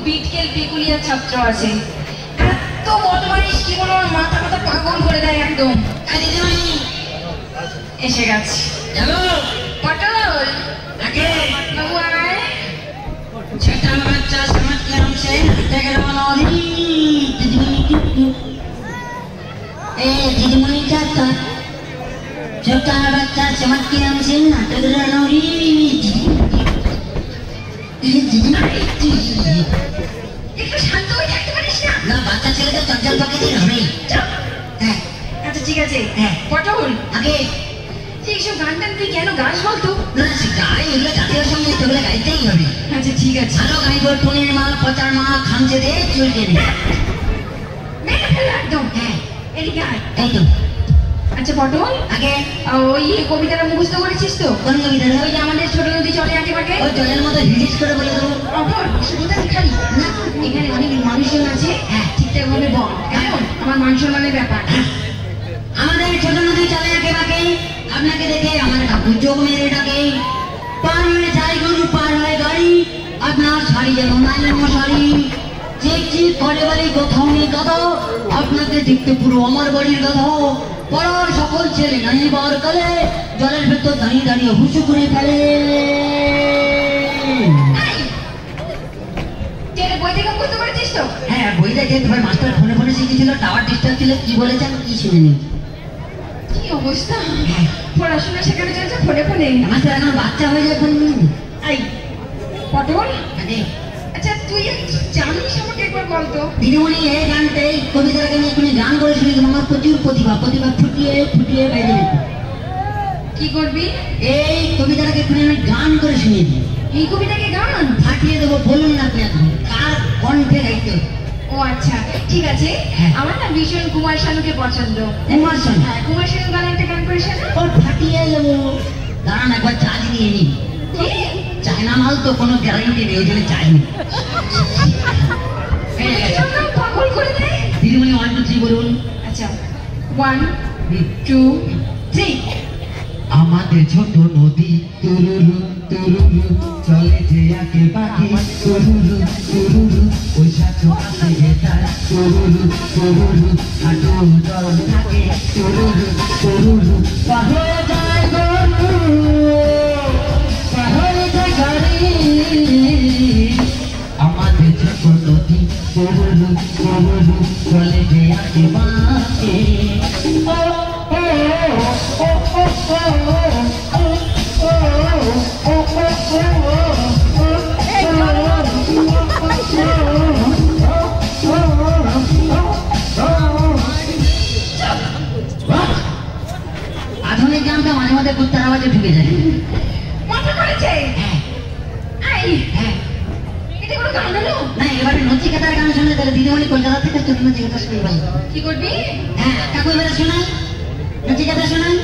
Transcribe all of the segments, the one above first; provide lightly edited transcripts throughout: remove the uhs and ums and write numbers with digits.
বিটকেল পেকুলিয়া ছাত্র আছে, এত বদমাইশ কি বলো, মাথা মাথা পাগল করে দেয় একদম। এসে গেছে পটল বাবু আয়। छोटा बच्चा समझ के हमसे दीदीमणि चाहता छोटा बच्चा समझ के हमसे नाटक रनौरी একটু শান্ত হয়ে থাকতে পারিস না? না বাচ্চা ছেলে তো চঞ্চল প্রকৃতির হবেই। হ্যাঁ আচ্ছা ঠিক আছে। হ্যাঁ পটল আগে এইসব গান টান তুই কেন গাছ বলতো? না সে গায়ে এগুলো জাতীয় সঙ্গীত ওগুলো গাইতেই হবে। আচ্ছা ঠিক আছে। ভালো গাইব টুনির মা পচার মা খামচে দে চলকে দে মেরে ফেল একদম। হ্যাঁ এদিকে আয়। এই তো আচ্ছা পটল আগে ওই কবিতাটা মুখস্থ করেছিস তো? কোন কবিতা? ওই যে আমাদের ছোট নদী চলে আগে পাকে। ওই জলের মতো হিলিস করে বলে দেবো। অপর শুধুটা খালি না, এখানে অনেক মানুষজন আছে। হ্যাঁ ঠিকঠাক ভাবে বল কেমন, আমার মান সম্মানের ব্যাপার। আমাদের ছোট নদী চলে আগে বাকে, আপনাকে দেখে আমার কাকু চোখ মেরে ডাকে। পার হয়ে যায় গরু পার হয়ে গাড়ি, আপনার শাড়ি যেন নাইলের মশারি। চিক চিক করে বলি কোথাও নেই গাধা, আপনাকে দেখতে পুরো আমার বাড়ির গাধা। পড়ার সকল ছেলে নাই বার কালে, জলের ভেতর দাঁড়িয়ে দাঁড়িয়ে হুসু করে ফেলে। বই থেকে মুখস্থ করেছিস তো? হ্যাঁ বই দেখে তোমার মাস্টার ফোনে ফোনে শিখেছিল, টাওয়ার ডিস্টার্ব ছিল, কি বলেছে আমি কি শুনিনি। কি অবস্থা, পড়াশোনা শেখানো চলছে ফোনে ফোনে। মাস্টার এখন বাচ্চা হয়ে যায় ফোন নিয়ে। এই পটল আরে আচ্ছা তুই জানিস আমাকে একবার বলতো? দিদিমণি এই গানটা এই কবিতাটাকে আমি এখানে গান করে শুনে দিলাম। আমার প্রচুর প্রতিভা ফুটিয়ে ফুটিয়ে বাইরে যেত। কি করবি? এই কবিতাটাকে এখানে আমি গান করে শুনিয়ে দিই। এই কবিতাকে গান ফাটিয়ে দেবো, বলুন না আপনি এখন কার কণ্ঠে গাইতে হবে। ও আচ্ছা ঠিক আছে। হ্যাঁ। আমার না ভীষণ কুমার শানুকে পছন্দ। কুমার শানু? হ্যাঁ কুমার শানু গান একটা গান করে শোনা। ও ফাটিয়ে যাবো, দাঁড়ান একবার চার্জ নিয়ে নিই। চায়না মাল তো কোনো গ্যারান্টি নেই, ওই জন্য চাইনি। পাগল করে দে। দিদিমণি 1 2 3 বলুন। আচ্ছা 1 2 3। আমাদের ছোট নদী তুরুরু তুরুরু চলে যে আগে বাকি তুরুরু তুরুরু ওই সাথে পাশে যেতার তুরুরু তুরুরু হাঁটু জল থাকে তুরুরু তুরুরু পাহরে যায় গরু পাহরে যায় গাড়ি। আমাদের ছোট নদী তুরুরু তুরুরু চলে যে আগে বাকি। আধুনিক গানটা মাঝে মাঝে কুত্তার আওয়াজে ঢুকে যায়। মাথা করেছে। হ্যাঁ এই হ্যাঁ এটা কোনো গান হলো? না এবারে নচিকেতার গান শুনে তাহলে দিদিমণি কলকাতা থেকে চলে নচিকেতা শুনে ভাই। কি করবি? হ্যাঁ কাকু এবারে শোনাই নচিকেতা শোনাই।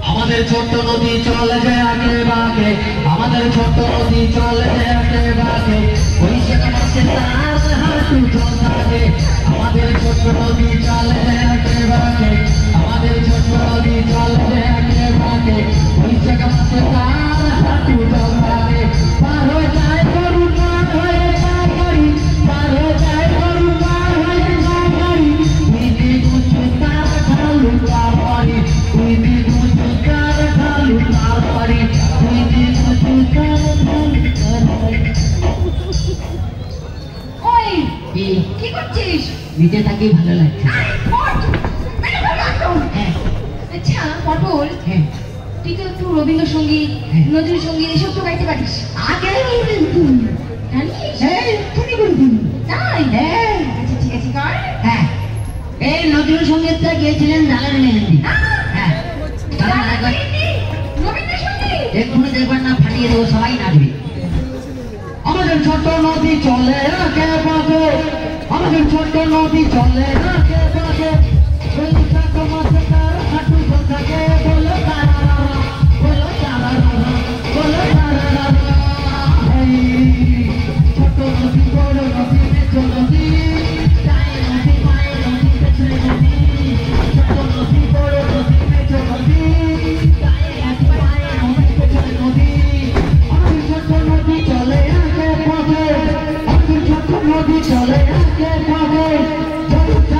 আমাদের ছোট্ট নদী চলে যায় আগে বাকে, আমাদের ছোট্ট নদী চলে যায় আগে বাকে, ওই সেখানে তার হাঁটু জল থাকে। আমাদের ছোট্ট নদী চলে যায় আগে বাকে, আমাদের ছোট্ট নদী চলে যায় আগে বাকে, ওই সেখানে তার হাঁটু জল থাকে। পার হয়ে যায় গরু পার হয়ে যায় গাড়ি, পার হয়ে যায় গরু পার হয়ে যায় গাড়ি, তুই বুঝু তার ঢালু তার বাড়ি, তুই বুঝু তার ঢালু তার বাড়ি, তুই বুঝু তার ঢালু তার বাড়ি। ওই কি করছিস? নিতে থাকি ভালো লাগছে। হ্যাঁ আচ্ছা পটল হ্যাঁ তুই তো একটু রবীন্দ্রসঙ্গীত নজরুল সঙ্গীত এসব তো গাইতে পারিস। আগে জানিস? হ্যাঁ তুমি বলবি তাই? হ্যাঁ আচ্ছা ঠিক আছে কর। হ্যাঁ এই নজরুল সঙ্গীতটা গিয়েছিলেন ডালের মেহেন্দি। হ্যাঁ রবীন্দ্রসঙ্গীত এক্ষুনি দেখবেন না ফাটিয়ে দেবো, সবাই নাচবে। আমাদের ছোট্ট নদী চলে আগে বাঁকে, আমাদের ছোট্ট নদী চলে আগে বাঁকে, ওই সাথে মাঝে তার হাঁটু জল থাকে। বলো তারা বলো তারা বলো তারা ছোট নদী বড় নদী মেছো নদী, চায় নদী মায়ের নদী পেছনে নদী, ছোট নদী বড় নদী মেছো নদী, চায় নদী মায়ের নদী পেছনে নদী। আমাদের ছোট নদী চলে আগে বাঁকে, আমাদের ছোট চলে আকে বাকে